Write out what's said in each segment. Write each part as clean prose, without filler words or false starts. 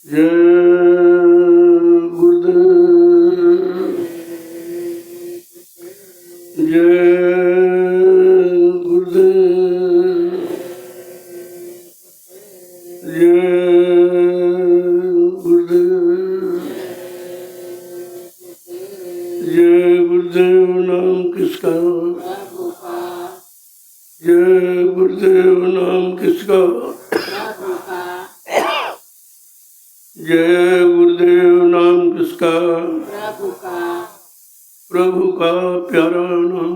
जय गुरुदेव, जय गुरुदेव, जय गुरुदेव। जय गुरुदेव नाम किसका, जय गुरुदेव नाम किसका, जय गुरुदेव नाम किसका, प्रभु का, प्रभु का प्यारा नाम।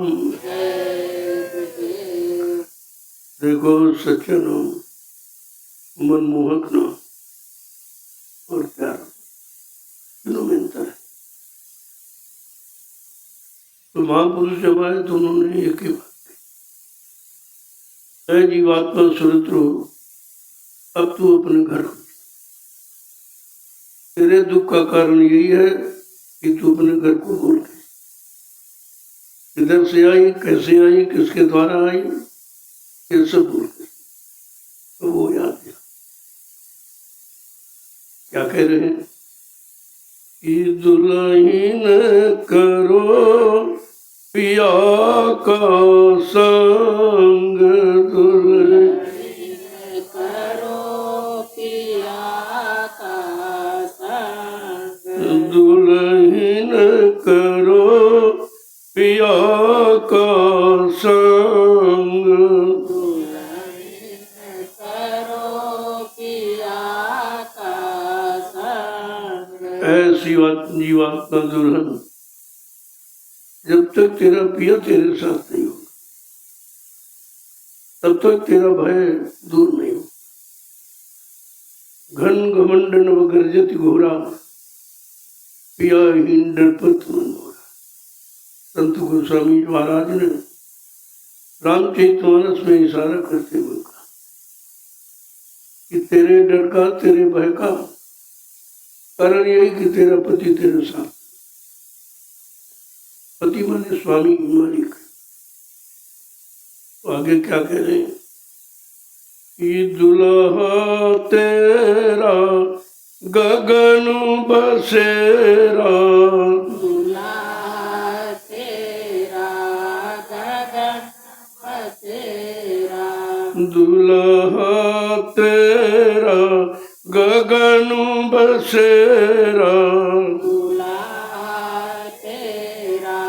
देखो सच्चा नाम, मनमोहक नाम और प्यारा, तीनों में अंतर है। तो महापुरुष जब आए तो उन्होंने एक ही बात कही, जीवात्मा सुरत रहो, अब तू अपने घर, तेरे दुख का कारण यही है कि तू अपने घर को भूल गई। किधर से आई, कैसे आई, किसके द्वारा आई, ये सब भूल गई। तो वो याद दिया, क्या कह रहे हैं कि दुल्हन करो पिया का संग, दुल्हन करो पिया का संग, दुल्हन करो पिया का संग, करो पिया का संग। ऐसी जीवात्मा दुल्हन, जब तक तेरा पिया तेरे साथ नहीं होगा तब तक तेरा भय दूर नहीं होगा। घन घमंड नव गर्जति घोरा, पियाहीन डरपत मन घोरा। संत गोस्वामी महाराज ने रामचरितमानस में इशारा करते हुए कहा कि तेरे डर का, तेरे भय का कारण यही कि तेरा पति तेरे साथ। पति माने स्वामी, मालिक। तो आगे क्या कह रहे हैं कि दुल्हा तेरा गगन बसेरा, दूल्हा तेरा गगन बसेरा, दुल्हा तेरा गगन बसेरा, दूल्हा तेरा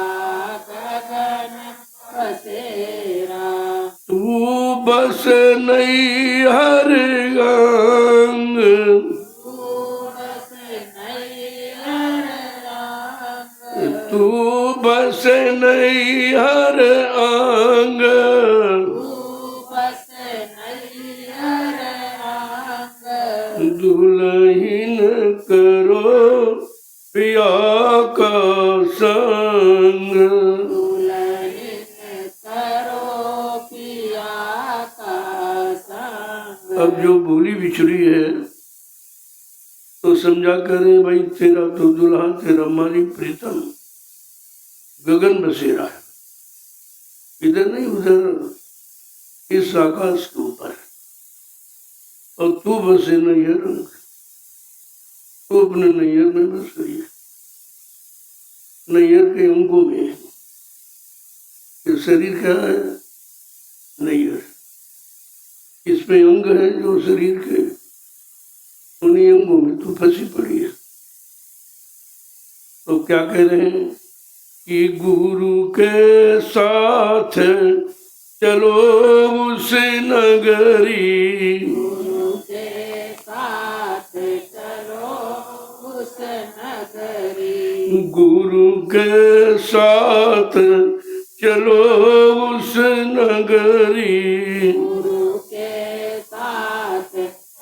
गगन बसेरा। तू बस नहीं हर अंग, तू बस नहीं हर अंग, दुल्हन करो पिया का संग। अब जो भूली बिछड़ी है तो समझा करें भाई तेरा तो दुल्हा, तेरा मालिक प्रीतम गगन बसेरा है, इधर नहीं उधर इस आकाश के ऊपर, और तू बसे नैयर, तू अपने नैयर में बस गई है। नैयर के अंगों में ये शरीर क्या है, नैयर, इसमें अंग है जो शरीर के, उन्हीं अंगों में तू फंसी पड़ी है। तो क्या कह रहे हैं कि गुरु के साथ चलो उस नगरी, गुरु के साथ चलो उस नगरी, गुरु के साथ चलो उस नगरी, गुरु के साथ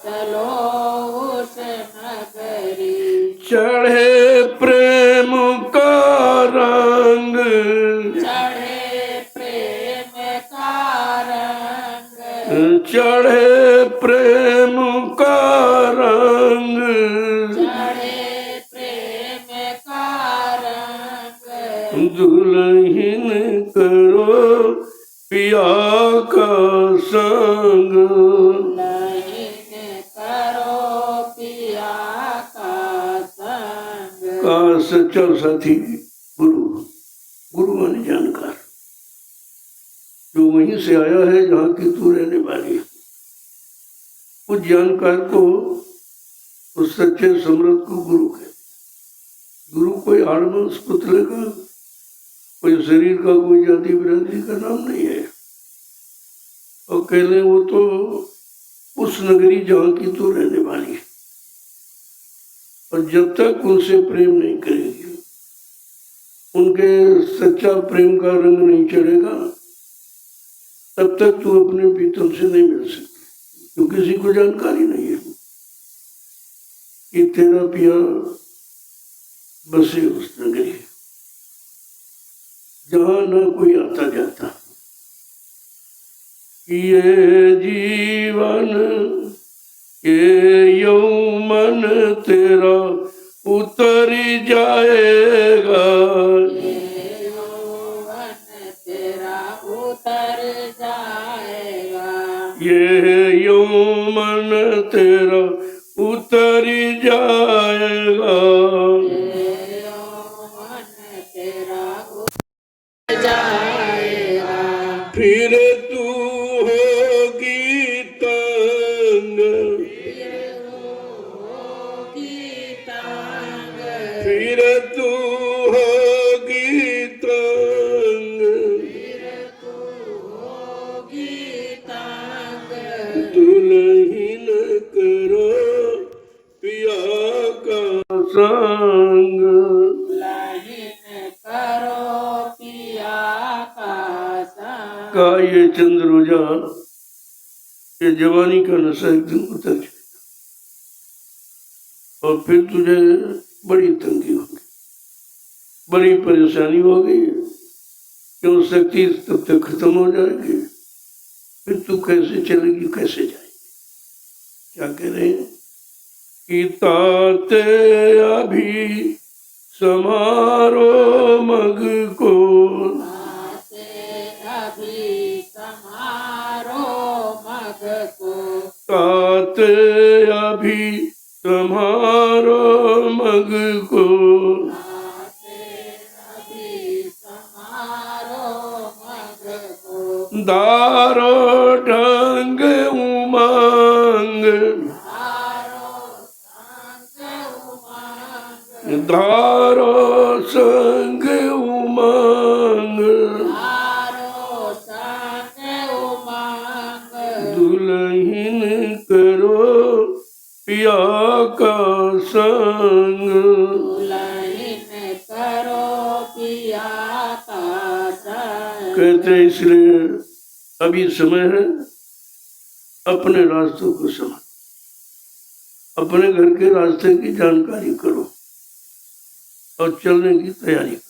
चलो उस नगरी। चढ़े प्रेम का रंग, चढ़े प्रेम का रंग, चढ़े प्रेम का रंग, चढ़े प्रेम का रंग, दुल्हन करो पिया का संग। दुल्हन करो पिया का सच्चा साथी गुरु। गुरु माने जानकार, जो वहीं से आया है जहाँ की तू रहने वाली है। उस जानकार को, उस सच्चे समृद्ध को गुरु कहते। गुरु कोई आड़मस पुतले का, कोई शरीर का, कोई जाति बिरादरी का नाम नहीं है। और कह लें वो तो उस नगरी जहाँ की तू रहने वाली है। और जब तक उनसे प्रेम नहीं करेगी, उनके सच्चा प्रेम का रंग नहीं चढ़ेगा, तब तक तू अपने प्रीतम से नहीं मिल सकती। क्योंकि किसी को जानकारी नहीं है कि तेरा पिया बसे उस नगरी जहाँ न कोई आता जाता। ये जीवन ये यौवन तेरा उतर जाएगा, ये यौवन तेरा उतर जाएगा, ये यौवन तेरा उतर जाएगा, ये यौवन तेरा उतर जाएगा, फिर तू होगी तंग, होगी तंग, फिर तू होगी तंग, होगी तंग, दुल्हन करो पिया का संग। दुल्हन करो पिया का संग, का ये चंद्रोजा, ये जवानी का नशा एक दिन उतर जाएगा और फिर तुझे बड़ी तंगी होगी, बड़ी परेशानी होगी। क्यों शक्ति तब तक खत्म हो जाएगी, फिर तू कैसे चलेगी, कैसे जाएगी। क्या कह रहे हैं कि ताते अभी समारो मग को, अभी समारो मग को, ताते अभी समारो मग को, अभी समारो मग को, दारो ढंग उमंग, धारो संग उमंग, दुल्हन करो पिया का संग। दुल्हन करो पिया का संग, कहते हैं इसलिए अभी समय है, अपने रास्तों को समझ, अपने घर के रास्ते की जानकारी करो और चलने की तैयारी करो।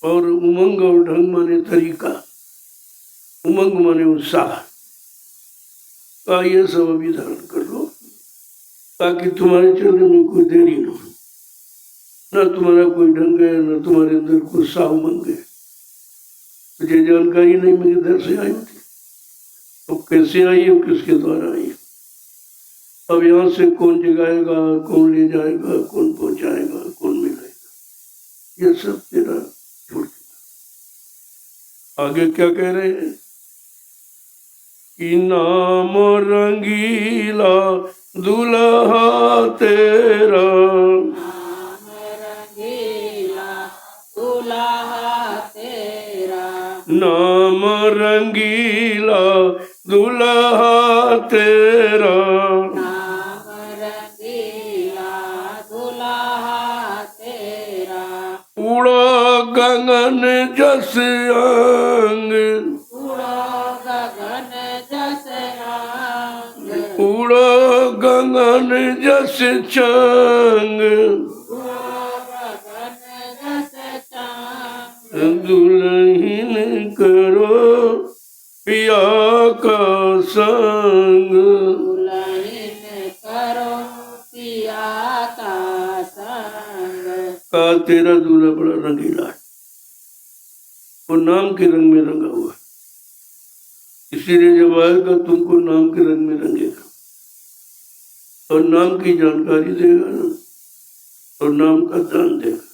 और उमंग और ढंग माने तरीका, उमंग माने उत्साह का ये सब अभी धारण कर लो, ताकि तुम्हारे चलने में कोई देरी न हो, न तुम्हारा कोई ढंग है, न तुम्हारे अंदर कोई उत्साह उमंग है। मुझे जानकारी नहीं मेरे इधर से आई थी, तो कैसे आई है, किसके द्वारा आई है, अब यहाँ से कौन जगाएगा, कौन ले जाएगा, कौन पहुंचाएगा, कौन मिलाएगा, ये सब तेरा छोड़ के। आगे क्या कह रहे हैं कि नाम रंगीला दुल्हा तेरा, नाम रंगीला दुल्हा तेरा, नाम रंगीला दुल्हा तेरा, नाम रंगीला दुल्हा तेरा, उड़ो गगन जस अंग, उड़ो गगन जस अंग, उड़ो गगन जस चंग, उड़ो गगन जस चांद, दुल्हन करो पिया का संग। दुल्हन करो पिया का संग, का तेरा दूल्हा बड़ा रंगीला है, वो नाम के रंग में रंगा हुआ है, इसीलिए जब आएगा तुमको नाम के रंग में रंगेगा और नाम की जानकारी देगा ना, और नाम का दान देगा।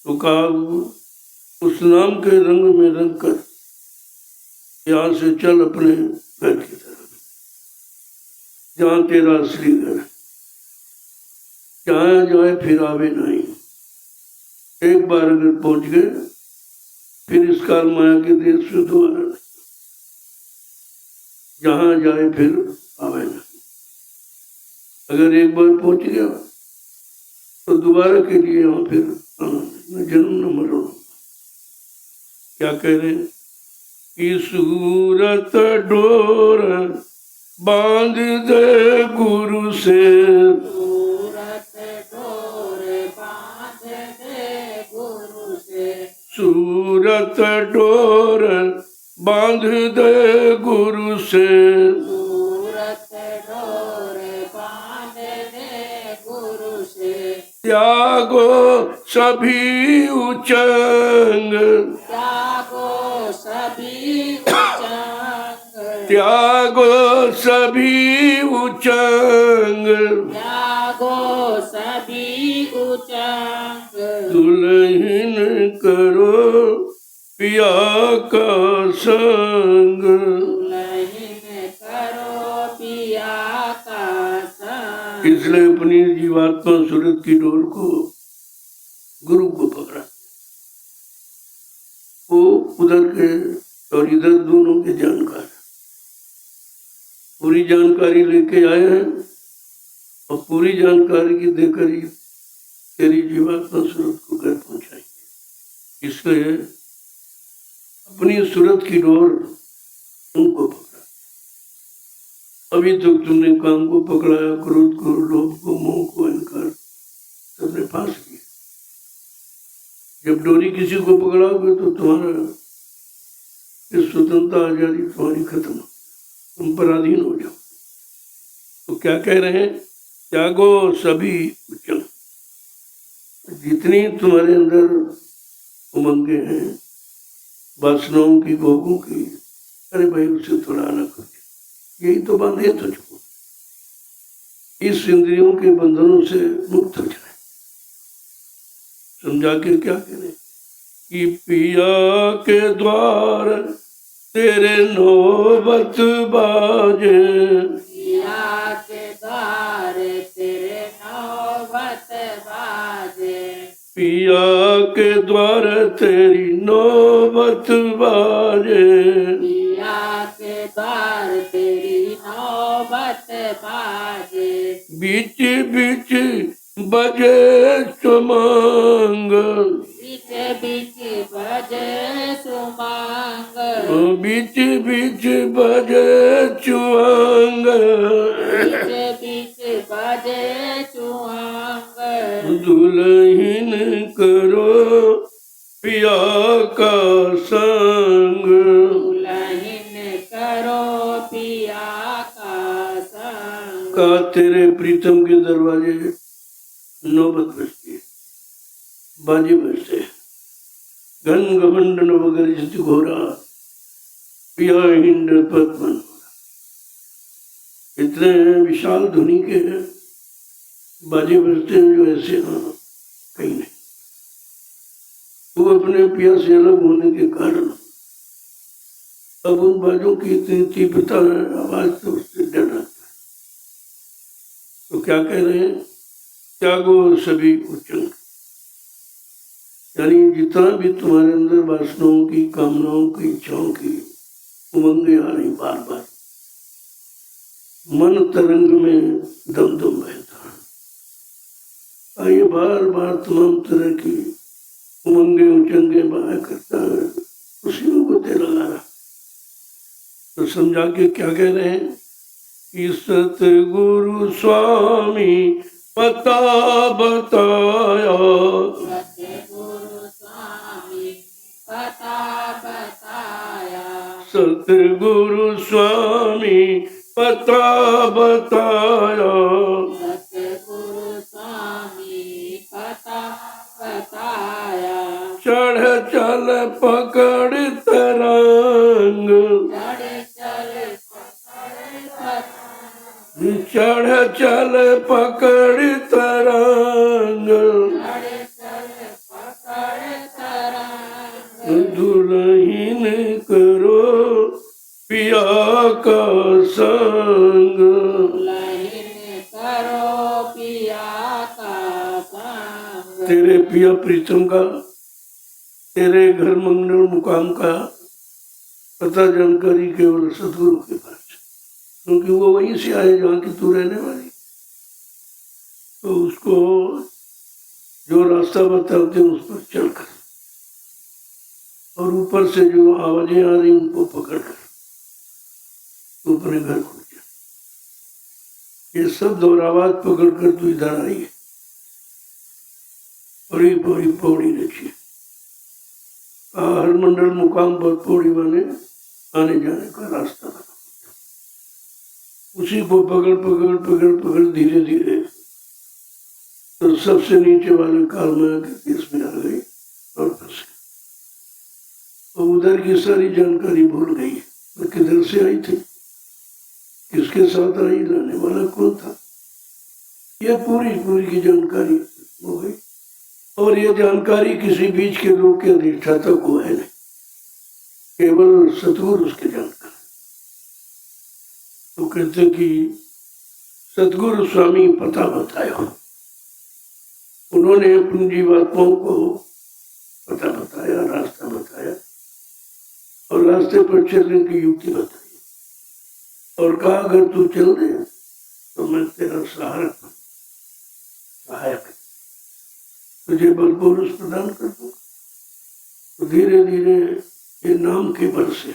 तो कहा उस नाम के रंग में रंग कर यहाँ से चल अपने घर की तरफ, जहाँ तेरा असली घर, जहाँ जाए फिर आवे नहीं। एक बार अगर पहुंच गए फिर इस काल माया के देश में दोबारा नहीं, जहाँ जाए फिर आवे नहीं। अगर एक बार पहुंच गया तो दोबारा के लिए यहाँ फिर न जन्म न मरण। क्या कह रहे हैं कि सूरत डोर बांध दे गुरु से, सूरत डोर बांध दे गुरु से, सूरत डोर बांध दे गुरु से, सूरत डोर बांध दे गुरु से, त्यागो सभी उचंग, त्यागो सभी उचंग, त्यागो सभी उचंग, त्यागो सभी उचंग, दुल्हन करो पिया का संग। दुल्हन करो पिया का संग। इसलिए अपनी जीवात्मा सूरत की डोर को गुरु को पकड़ा, वो उधर के और इधर दोनों के जानकार, पूरी जानकारी लेके आए हैं और पूरी जानकारी की देकर ही तेरी जीवात्मा सूरत को घर पहुंचाएंगे। इसलिए अपनी सूरत की डोर उनको पकड़ा। अभी तक तुमने काम को पकड़ाया, क्रोध को, लोभ को, मोह को, अहंकार सबने फांस किया। जब डोरी किसी को पकड़ाओगे तो तुम्हारा ये स्वतंत्रता आजादी तुम्हारी खत्म, तुम पराधीन हो जाओ। तो क्या कह रहे हैं, त्यागो सभी उच्चम, जितनी तुम्हारे अंदर उमंगे हैं वासनाओं की, भोगों की, अरे भाई उसे थोड़ा अलग कर दे, यही तो बांधे तुझको, इस इंद्रियों के बंधनों से मुक्त हो जाए। समझा के क्या करें कि पिया के द्वार तेरे नौबत बाजे, पिया के द्वार तेरे नौबत बाजे, पिया के द्वार तेरी नौबत बाजे, पिया के द्वार तेरी नौबत बाजे, बीच बीच बजे सुमंग, बीच बीच बजे सुमंग, बीच बीच बजे चुअंग, बीच बीच बजे चुअंग, दुल्हन करो पिया का संग, दुल्हन करो पिया का संग। का तेरे प्रीतम के दरवाजे नौबत बजती है, बाजे बजते हैं, घन घमंड नवगरित घोरा पिया हिंड पद्मन, इतने विशाल ध्वनि के बाजे बजते हैं जो ऐसे कहीं नहीं। वो अपने पिया से अलग होने के कारण अब उन बाजों की इतनी तीव्रता है, आवाज तो उससे डर आता है। तो क्या कह रहे हैं, त्यागो सभी उच्चंग, यानी जितना भी तुम्हारे अंदर वासनाओं की, कामनाओं की, इच्छाओं की उमंगे आ रही बार बार, मन तरंग में दम दम बहता है, ये बार बार तमाम तरह की उमंगे उचंगे बहाया करता है, उसी में गोते लगा रहा। तो समझा के क्या कह रहे हैं कि सतगुरु स्वामी पता बताया, सतगुरु स्वामी पता बताया, सतगुरु स्वामी पता बताया, सतगुरु स्वामी पता बताया, चढ़ चल पकड़ तरंग, चढ़ चल पकड़ पतंग, चढ़ चल पकड़ तरंग चढ़ चल पकड़ तरंग दुल्हन करो पिया का संग दुल्हन करो पिया का संग तेरे पिया प्रीतम का तेरे घर मंगल मुकाम का पता जानकारी केवल सदगुरु के पास है, क्योंकि वो वहीं से आए जहाँ की तू रहने वाली। तो उसको जो रास्ता बताते हैं उस पर चलकर और ऊपर से जो आवाजें आ रही उनको पकड़कर तू अपने घर को जा। ये सब दौर आवाज पकड़कर तू इधर आई है। बड़ी बड़ी पौड़ी रखी है। हर मंडल मुकाम पर पौड़ी बने आने जाने का रास्ता बना। उसी को पकड़ पकड़ पकड़ पकड़ धीरे धीरे तो सबसे नीचे वाले काल में के केस में आ गई और फंस गई। और उधर की सारी जानकारी भूल गई। वो किधर से आई थी, किसके साथ आई, लाने वाला कौन था, यह पूरी पूरी की जानकारी हो गई। और ये जानकारी किसी बीच के लोग के अधिष्ठाता को है नहीं, केवल सतगुरु उसके जानकार। तो कहते कि सतगुरु स्वामी पता बताया। उन्होंने अपनी जीवात्माओं को पता बताया, रास्ता बताया और रास्ते पर चलने की युक्ति बताई और कहा अगर तू चल दे तो मैं तेरा सहायक तुझे बल पुरुष प्रदान कर दूंगा। तो धीरे धीरे ये नाम के बल से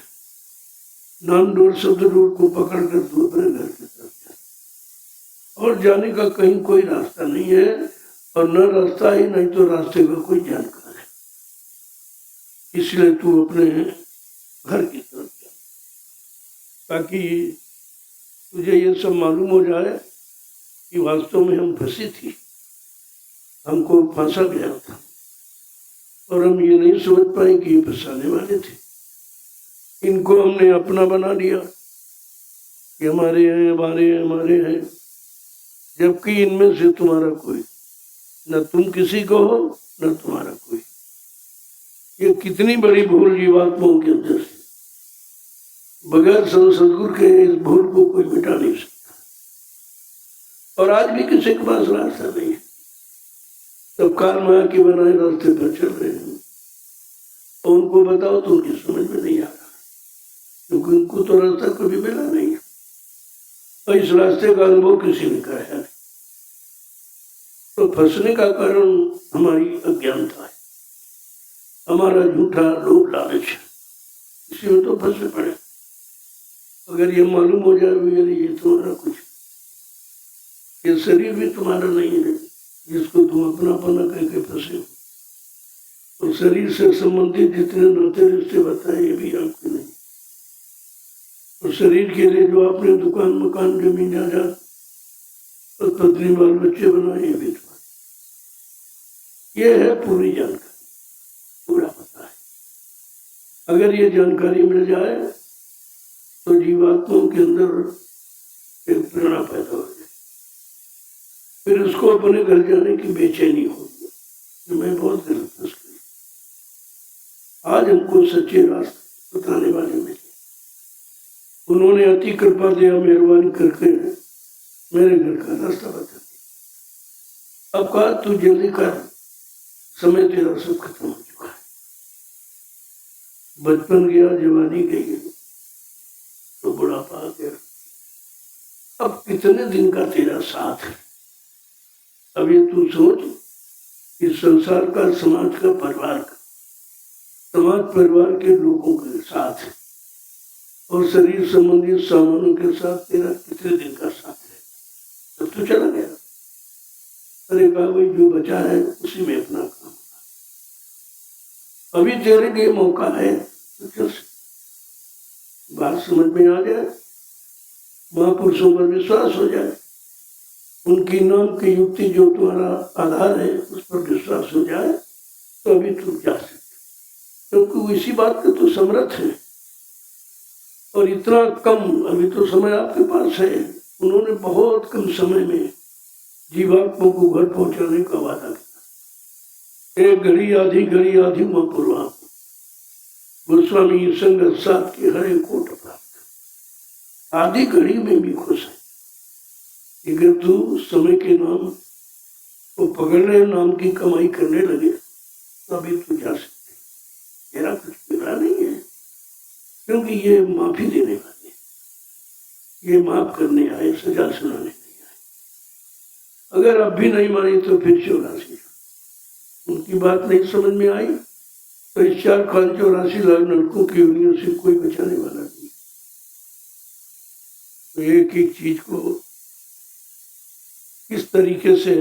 नाम डोर शब्द डोर को पकड़ कर तू अपने घर की तरफ जा। और जाने का कहीं कोई रास्ता नहीं है और न रास्ता ही नहीं तो रास्ते का कोई जानकार है। इसलिए तू अपने घर की तरफ जा ताकि तुझे ये सब मालूम हो जाए कि वास्तव में हम फंसी थी, हमको फंसा गया था और हम ये नहीं समझ पाए कि ये फंसाने वाले थे। इनको हमने अपना बना लिया कि हमारे हैं हमारे हैं हमारे हैं, जबकि इनमें से तुम्हारा कोई न तुम किसी को हो न तुम्हारा कोई। ये कितनी बड़ी भूल जीवात्माओं के अंदर से, बगैर सदगुरु के इस भूल को कोई मिटा नहीं सकता। और आज भी किसी के पास रास्ता नहीं है। सब काल माया के बनाए रास्ते पर चल रहे हैं और उनको बताओ तो उनकी समझ में नहीं आ रहा, क्योंकि उनको तो रास्ता कभी मिला नहीं है और इस रास्ते का अनुभव किसी ने कराया नहीं। तो फंसने का कारण हमारी अज्ञानता है, हमारा झूठा लोभ लालच है, इसी में तो फंसे पड़े। अगर ये मालूम हो जाए ये तुम्हारा कुछ, ये शरीर भी तुम्हारा नहीं है जिसको तुम अपना पना कह के फंसे हो। और शरीर से संबंधित जितने नाते रिश्ते बताए ये भी आपके नहीं। और शरीर के लिए जो आपने दुकान मकान जमीन जायदाद और पत्नी बाल बच्चे बनाए ये भी तुम्हारे। ये है पूरी जानकारी, पूरा पता है। अगर ये जानकारी मिल जाए तो जीवात्माओं के अंदर एक प्रेरणा पैदा हो जाए, फिर उसको अपने घर जाने की बेचैनी होगी कि मैं बहुत गलत फंस गई। आज हमको सच्चे रास्ते बताने वाले मिले, उन्होंने अति कृपा दिया, मेहरबानी करके मेरे घर का रास्ता बता दिया। अब कहा तू जल्दी कर, समय तेरा सब खत्म हो चुका है। बचपन गया, जवानी गई तो बुढ़ापा आ गया। अब कितने दिन का तेरा साथ है। अब ये तू सोच, इस संसार का, समाज का, परिवार का, समाज परिवार के लोगों के साथ और शरीर संबंधी सामानों के साथ तेरा कितने दिन का साथ है। तब तो चला गया। अरे कहा भाई जो बचा है उसी में अपना काम, अभी तेरे लिए मौका है तो चल। बात समझ में आ जाए, महापुरुषों पर विश्वास हो जाए, उनकी नाम की युक्ति जो तुम्हारा आधार है उस पर विश्वास हो जाए तो अभी तुम जा सकते, क्योंकि वो इसी बात का तो समर्थ है। और इतना कम अभी तो समय आपके पास है, उन्होंने बहुत कम समय में जीवात्मा को घर पहुंचाने का वादा किया। एक घड़ी आधी माँ पूर्वा गोस्वामी संग साथ के हरे कोट प्राप्त। आधी घड़ी में भी खुश है। अगर तू समय के नाम को पकड़ने नाम की कमाई करने लगे तो अभी तू जा सकते। मेरा कुछ बिगड़ा नहीं है, क्योंकि ये माफी देने वाले, ये माफ करने आए, सजा सुनाने नहीं आए। अगर अब भी नहीं मानी तो फिर 84 उनकी बात नहीं समझ में आई तो इस 4,84 लाख नलकों की यूनियों से कोई बचाने वाला नहीं। तो एक एक चीज को किस तरीके से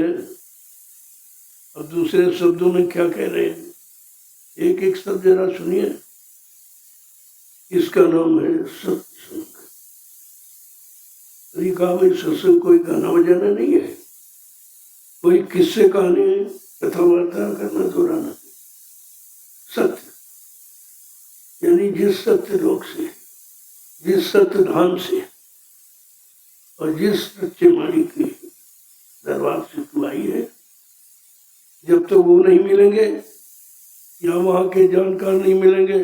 और दूसरे शब्दों में क्या कह रहे हैं, एक एक शब्द जरा सुनिए। इसका नाम है सत्संग। कहा भाई सत्संग कोई गाना बजाना नहीं है, कोई किस्से कहानी कथा वार्ता करना दोहराना। सत्य यानी जिस सत्य लोक से, जिस सत्य धाम से और जिस सच्चे माड़ी के दरबार से तू आई है, जब तक वो नहीं मिलेंगे या वहाँ के जानकार नहीं मिलेंगे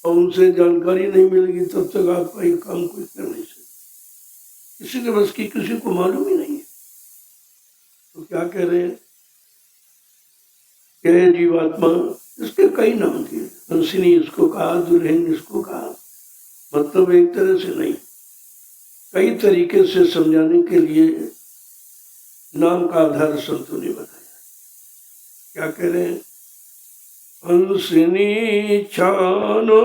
और उनसे जानकारी नहीं मिलेगी, तब तक आपका ये काम कोई कर नहीं सकता। किसी के बस की किसी को मालूम ही नहीं है। तो क्या कह रहे हैं, कह जीवात्मा, इसके कई नाम दिए। हंसिनी इसको कहा, दुल्हन इसको कहा, मतलब एक तरह से नहीं, कई तरीके से समझाने के लिए नाम का आधार संतों ने बताया। क्या कह रहे हैं, हंसिनी छानो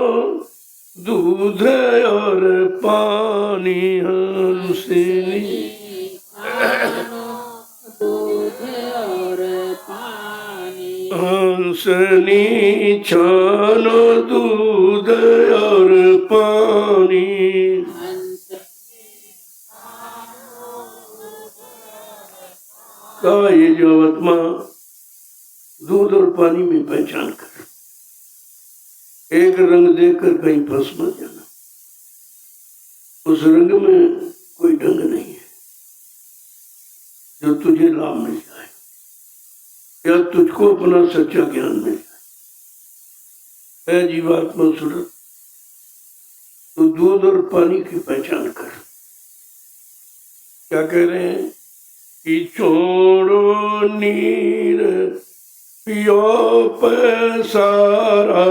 दूध और पानी, हंसिनी दूध और पानी, हंसनी छानो दूध और पानी। का ये जो आत्मा दूध और पानी में पहचान कर, एक रंग देखकर कहीं फंस मत जाना। उस रंग में कोई ढंग नहीं है जो तुझे लाभ मिल जाए या तुझको अपना सच्चा ज्ञान मिल जाए। जीवात्मा सूरत, तो दूध और पानी की पहचान कर। क्या कह रहे हैं कि छोड़ो नीर पियो पैसारा,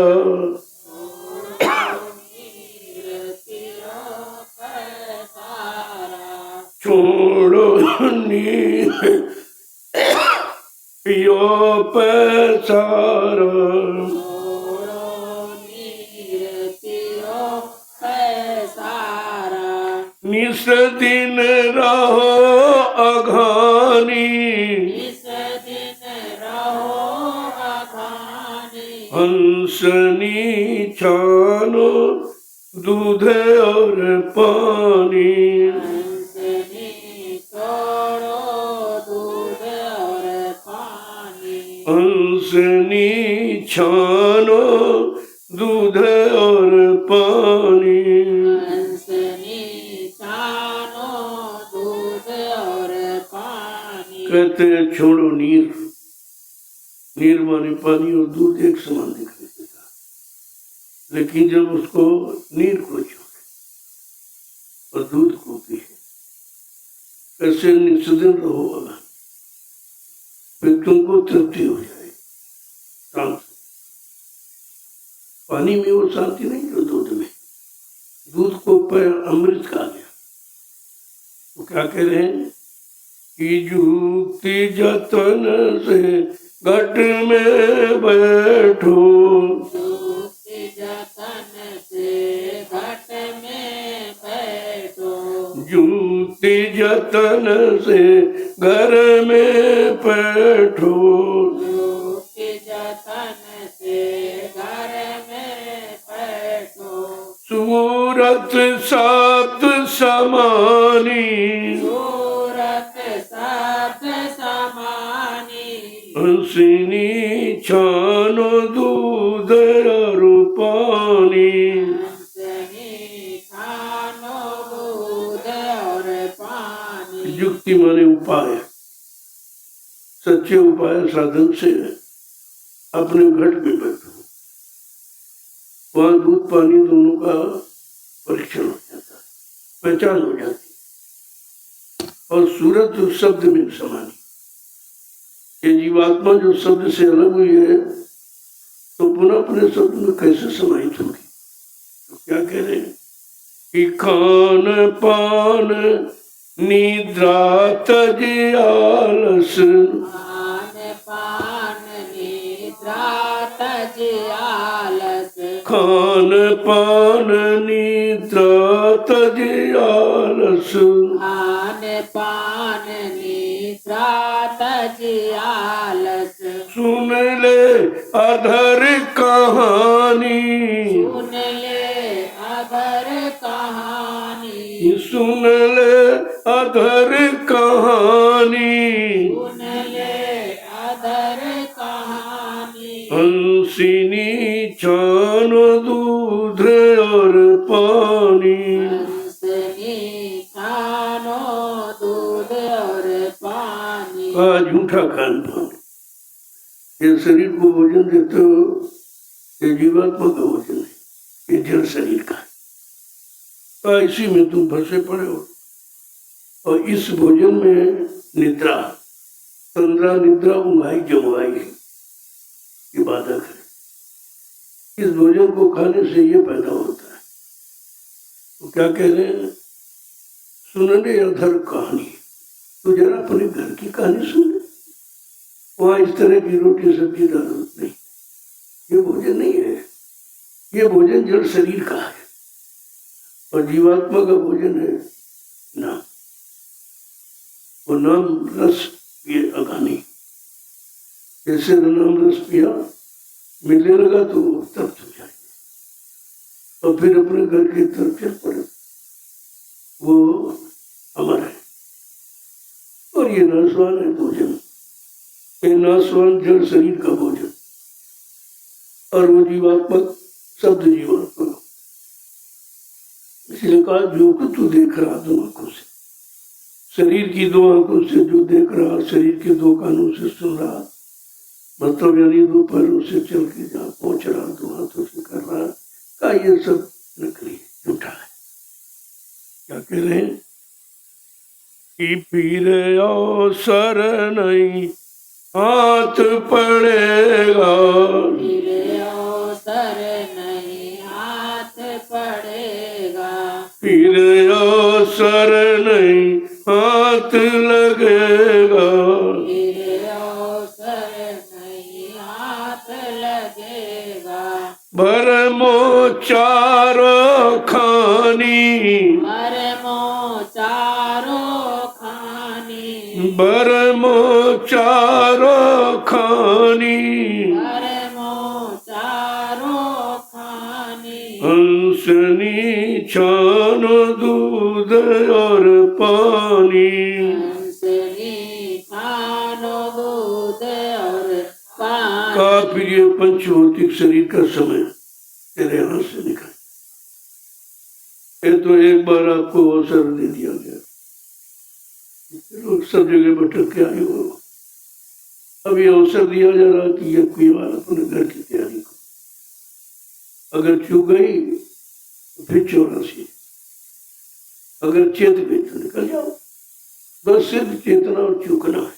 छोड़ो नीर पियो पैसारा, निस दिन रहो अघानी, हंसनी छानो दूध और पानी, हंसनी छानो दूध और पानी। कहते हैं छोड़ो नीर, नीर माने पानी और दूध एक समान दिखाई देता, लेकिन जब उसको नीर को छोड़े और दूध को पिए, कैसे निस्दिन रहो अगर, फिर तुमको तृप्ति हो जाए, शांत। पानी में वो शांति नहीं जो दूध में, दूध को अमृत कहा गया। तो क्या कह रहे हैं कि युक्ति जतन से घट में बैठो, युक्ति जतन से घट में बैठो, युक्ति जतन से घर में बैठो, युक्ति जतन से घर में बैठो, सूरत सात समानी, हंसिनी छानो दूध और पानी, हंसनी छानो दूध और पानी। उपाय, सच्चे उपाय साधन से अपने घट पे बैठो, वहां दूध पानी दोनों का परीक्षण हो जाता है, पहचान हो जाती है। और सूरत जो शब्द में समानी, ये जीवात्मा जो शब्द से अलग हुई है तो पुनः अपने शब्द में कैसे समाहित होगी? तो क्या कह रहे हैं कि खान पान निद्रा तज आलस, खान पान निद्रा तज आलस, खान पान निद्रा तज आलस, खान पान निद्रा तज आलस, सुन ले अधर कहानी, सुन ले अधर कहानी, सुन ले अधर कहानी, सुन ले अधर कहानी, हंसिनी छान दूध और पानी, हंसनी छानो दूध और पानी। का झूठा खान पान, ये शरीर को भोजन देते हो, ये जीवात्मा का भोजन है, ये जड़ शरीर का है। तो इसी में तुम फंसे पड़े हो। और इस भोजन में निद्रा, तंद्रा निद्रा उंघाई जमवाई है, ये बाधक है। इस भोजन को खाने से ये पैदा होता है। तो क्या कह रहे हैं, सुनने अधर कहानी, तो जरा अपने घर की कहानी सुन ले, वहां इस तरह की रोटी सब्जी दाल नहीं, ये भोजन नहीं है, ये भोजन जड़ शरीर का है। और जीवात्मा का भोजन है नाम, वो नाम रस पिए अगानी, जैसे नाम रस पिया मिलने लगा तो तृप्त हो जाएंगे और फिर अपने घर की तरफ चल पड़े, वो अमर है। और ये नाशवान है भोजन, ये नाशवान जड़ शरीर का भोजन, और वो जीवात्मक शब्द जीवात्मा। इसलिए कहा जो कुछ तू देख रहा दो आंखों से, शरीर की दो आंखों से जो देख रहा, शरीर के दो कानों से सुन रहा, मतलब यानी दो पैरों से चल के जहाँ पहुंच रहा, दो हाथों से कर रहा, का ये सब नकली है, झूठा है। क्या कह रहे हैं कि फिर अवसर नहीं हाथ पड़ेगा, फिर अवसर नहीं हाथ पड़ेगा, फिर अवसर नहीं हाथ लगेगा, फिर अवसर नहीं हाथ लगेगा, भरमो चारो खानी, भरमो चारो खानी, भरमो चारो खानी, भरमो चारो खानी, हंसनी छान दूध और पानी, हंसनी छानो दूध और पानी। का फिर ये पंचभौतिक शरीर का समय तेरे हाथ से निकल, ये तो एक बार आपको अवसर दे दिया गया, लोग सब जगह भटक के आए हो, अब ये अवसर दिया जा रहा कि ये कोई बार अपने घर की तैयारी को, अगर चूक गई तो फिर 84, अगर चेत गई तो निकल जाओ, बस सिर्फ चेतना और चूकना है।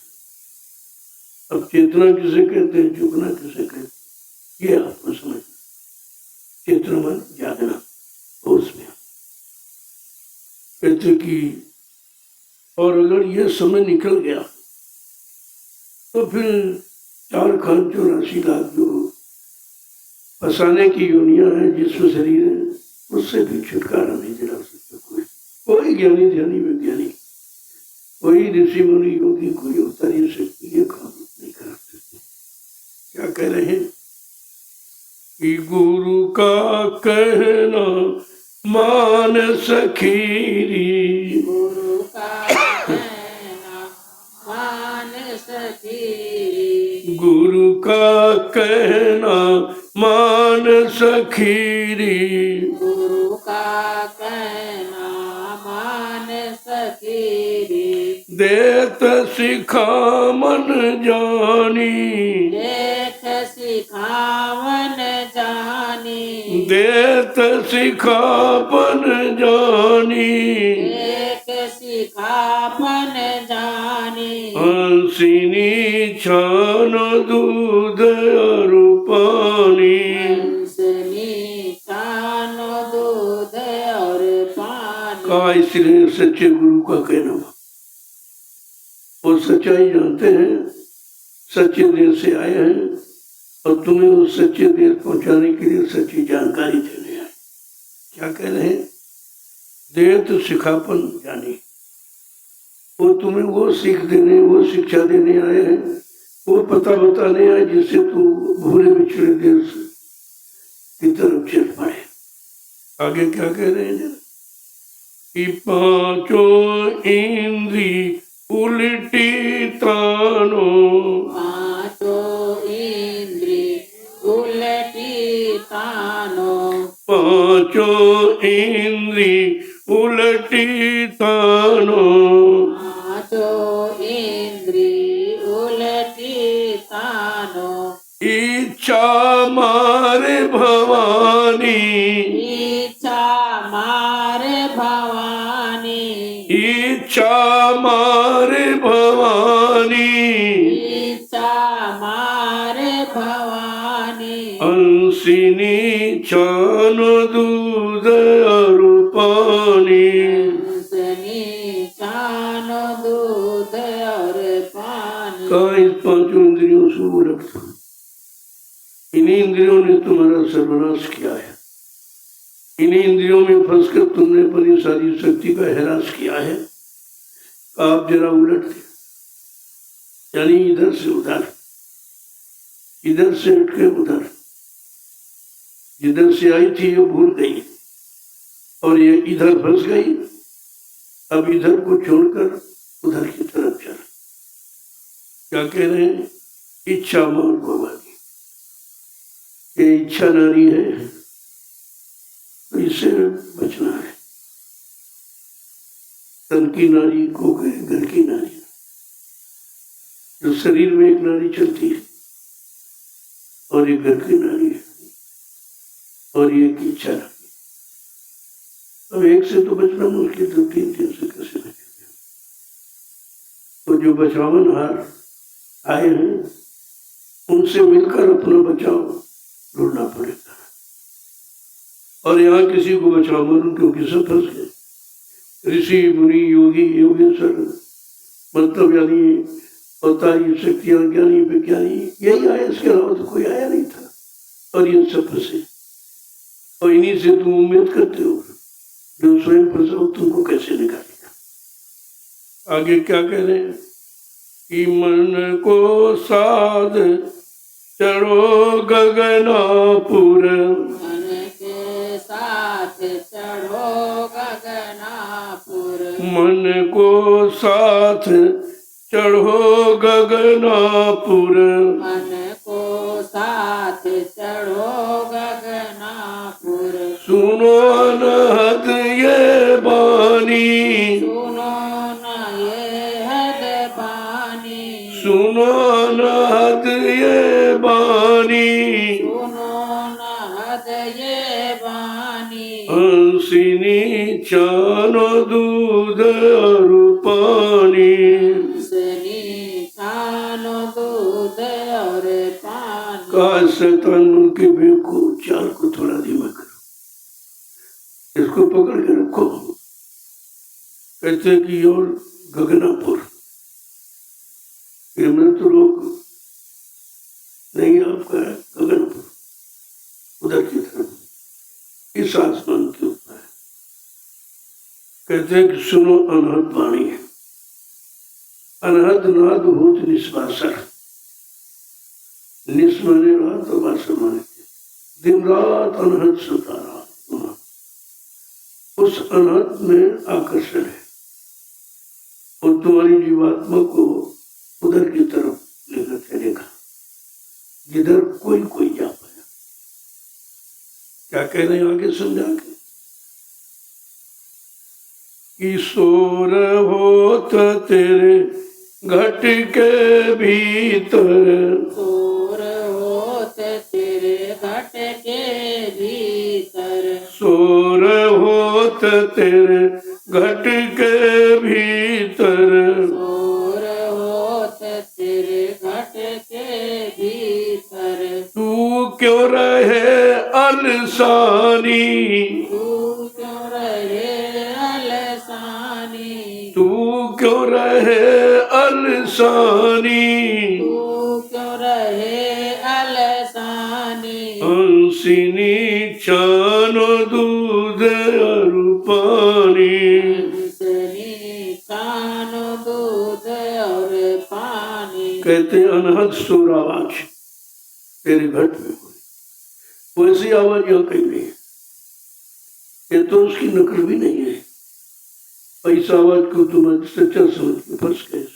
अब चेतना किसे कहते हैं, चूकना किसे कहते हैं, ये आपको समझ, चेतना मन जागना, होश में कहते कि, और अगर ये समय निकल गया तो फिर 4,84,00,000 जो फंसाने की योनियां हैं जिसमें शरीर है, उससे भी छुटकारा नहीं दिला सकता कोई ज्ञानी ध्यानी वैज्ञानिक, कोई ऋषि मुनि योगी, कोई होता नहीं सकती, ये काम नहीं कर सकते। क्या कह रहे हैं कि गुरु का कहना मान सखीरी, गुरु का कहना मान सखीरी, गुरु का कहना मान सखीरी, गुरु का कहना मान सखीरी, देख देत सिखा मन जानी, देख सिखावन जानी, देत सिखापन जानी, देख सिखावन जानी, हंसिनी छान दूध और पानी। हंसनी छान दूध और पानी। कहा इसलिए सच्चे गुरु का कहना, वो सच्चाई जानते हैं, सच्चे देश से आए हैं और तुम्हें उस सच्चे देश पहुंचाने के लिए सच्ची जानकारी देने आए। क्या कह रहे हैं? देत सिखापन जानी, वो तुम्हें वो सीख देने, वो शिक्षा देने आए हैं, वो पता बताने आए जिससे तू भूले बिछड़े देश की तरफ चल पड़े। आगे क्या कह रहे हैं जरा? कि पांचों इंद्री उल्टी तानो, पांचों इंद्री उलटी तानो, पांचों इंद्री उल्टी तानो, पांचों इंद्री उलटी तानो, इच्छा मारे भवानी, इच्छा मारे भवानी, इच्छा मारे भवानी, इच्छा मारे भवानी, हंसिनी छान दूध और पानी। हंसनी छान दूध और पानी। कहा इस पांचों इंद्रियों से वो रखता, इन्हीं इंद्रियों ने तुम्हारा सर्वनाश किया है, इन्हीं इंद्रियों में फंसकर तुमने अपनी सारी शक्ति का हैरास किया है। आप जरा उलट दे, यानी इधर से उधर, इधर से हट के उधर, जिधर से आई थी ये भूल गई और ये इधर फंस गई, अब इधर को छोड़कर उधर की तरफ चल। क्या कह रहे हैं? इच्छा मार भवानी, ये इच्छा नारी है तो इससे बचना है। तन की नारी को कहे घर की नारी, जो शरीर में एक नारी चलती है और ये घर की नारी है और ये एक इच्छा नारी। अब एक से तो बचना मुश्किल, तो तीन से कैसे बचेगा? तो जो बचावन हार आए हैं उनसे मिलकर अपना बचाव ढूंढना पड़ेगा। और यहाँ किसी को बचाव मालूम, क्योंकि सब फंस गए। ऋषि मुनि योगी योगेश्वर मतलब यानी अवतारी शक्तियां ज्ञानी विज्ञानी यही आए, इसके अलावा तो कोई आया नहीं था और ये सब फंसे। और इन्हीं से तुम उम्मीद करते हो, जो स्वयं फंसा हो तुमको कैसे निकालेगा? आगे क्या कह रहे हैं? कि मन को साध चढ़ो गगनापुर, मन के साथ चढ़ो गगनापुर, मन को साथ चढ़ो गगनापुर, मन को साथ चढ़ो गगनापुर। सुनो अनहद ये बानी, सुनो न ये हद बानी, सुनो अनहद ये बानी, सुनो न हद ये बानी, हंसिनी छानो दूध और पानी। हंसनी छानो दूध और पानी। कहा शैतान के बेवकूफ चाल को थोड़ा धीमा करो, इसको पकड़ के रखो। कहते कि और गगनापुर, में तो लोग नहीं, आपका गगनपुर उधर की तरफ, इस आसमान के ऊपर है। कहते हैं कि सुनो अनहद वाणी है, अनहद नाद भूत निश्वासर, निस माने रात और वासर माने दिन रात अनहद सुता रहा। उस अनहद में आकर्षण है और तुम्हारी जीवात्मा को उधर की तरफ लेकर चलेगा जिधर कोई कोई जा पाया। क्या कह रहे हैं आगे समझा के? किशोर होत तेरे घट के भीतर सोर होत तेरे घट के भीतर सोर होत तेरे घट के भीतर सोर होत तेरे घट के भीतर तू क्यों रहे अलसानी तू क्यों रहे अलसानी तू क्यों रहे अलसानी तू क्यों रहे अलसानी हंसिनी चानो दूध और पानी हंसनी कानो दूध और पानी कहते अनहद सुर आवाज तेरे घट में हुई वैसी आवाज यहाँ कहीं नहीं है ये तो उसकी नकल भी नहीं है ऐसा आवाज को तुम सच्चा समझ के फंस गए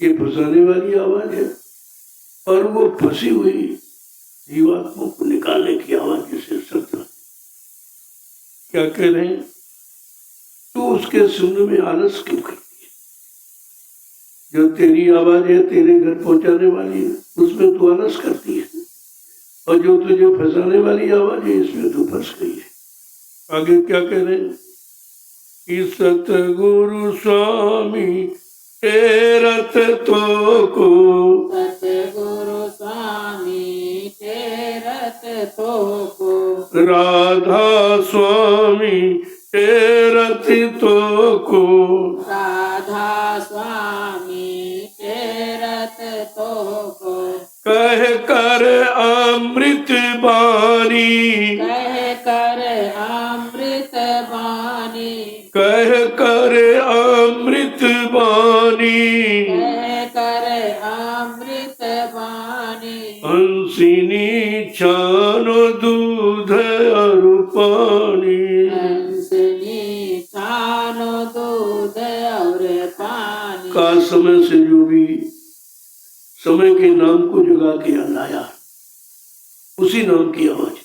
ये फंसाने वाली आवाज है और वो फंसी हुई जीवात्मा को निकालने की आवाज जैसे सत्य क्या कह रहे हैं तू उसके सुनने में आलस क्यों करती है जो तेरी आवाज है तेरे घर पहुंचाने वाली है उसमें तू आलस करती है और जो तुझे फंसाने वाली आवाज है इसमें तू फंस गई है आगे क्या कह रहे हैं कि सतगुरु स्वामी तेरत तो को सतगुरु स्वामी तेरत तो को राधा स्वामी तेरत तो को राधा स्वामी तेरत तो को कह कर अमृत बानी कह कर अमृत बानी कह कर अमृत बानी कह कर अमृत बानी हंसिनी छानो दूध और पानी हंसनी छानो दूध और पानी का समय से जो भी समय के नाम को जगा के लाया उसी नाम की आवाज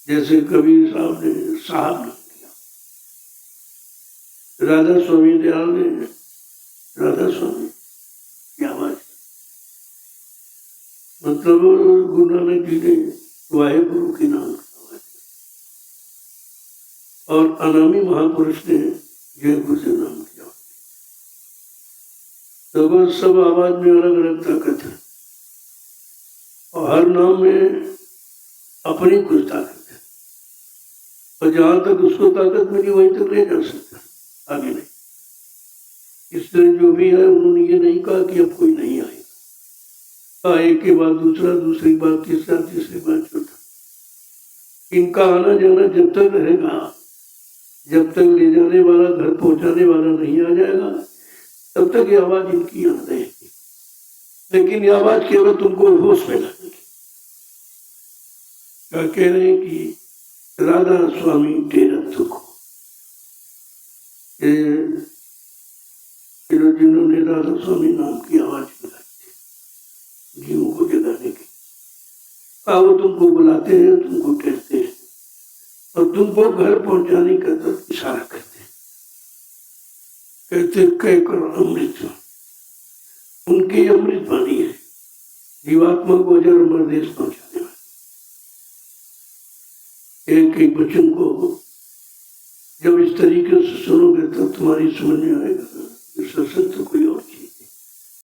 जैसे कबीर साहब ने साहब नाम किया राधा स्वामी दयाल ने राधा स्वामी की आवाज मतलब गुरु नानक जी ने वाहे गुरु के नाम की आवाज और अनामी महापुरुष ने जय गुरु से नाम किया तो वो सब आवाज में अलग अलग ताकत है और हर नाम में अपनी कुछ ताकत है और जहां तक उसको ताकत मिली वहीं तक ले जा सकता आगे नहीं इस तरह जो भी है उन्होंने ये नहीं कहा कि अब कोई नहीं आएगा एक के बाद दूसरा दूसरी बात तीसरा तीसरी बात चौथा इनका आना जाना जब तक रहेगा जब तक ले जाने वाला घर पहुंचाने वाला नहीं आ जाएगा तब तक ये आवाज इनकी यहाँ रहेगी लेकिन ये आवाज केवल तुमको होश में लाएगी क्या कह रहे हैं कि राधा स्वामी तेरत्व को जिन्होंने राधा स्वामी नाम की आवाज लगाई जीवों को जगाने की वो तुमको बुलाते हैं तुमको कहते हैं और तुमको घर पहुंचाने का तो इशारा करते हैं कहते कह करो अमृत उनकी अमृत वाणी है जीवात्मा को अजर अमर देश पहुंचाने वाले एक एक वचन को जब इस तरीके से सुनोगे तब तुम्हारी समझ में आएगा सत्संग तो कोई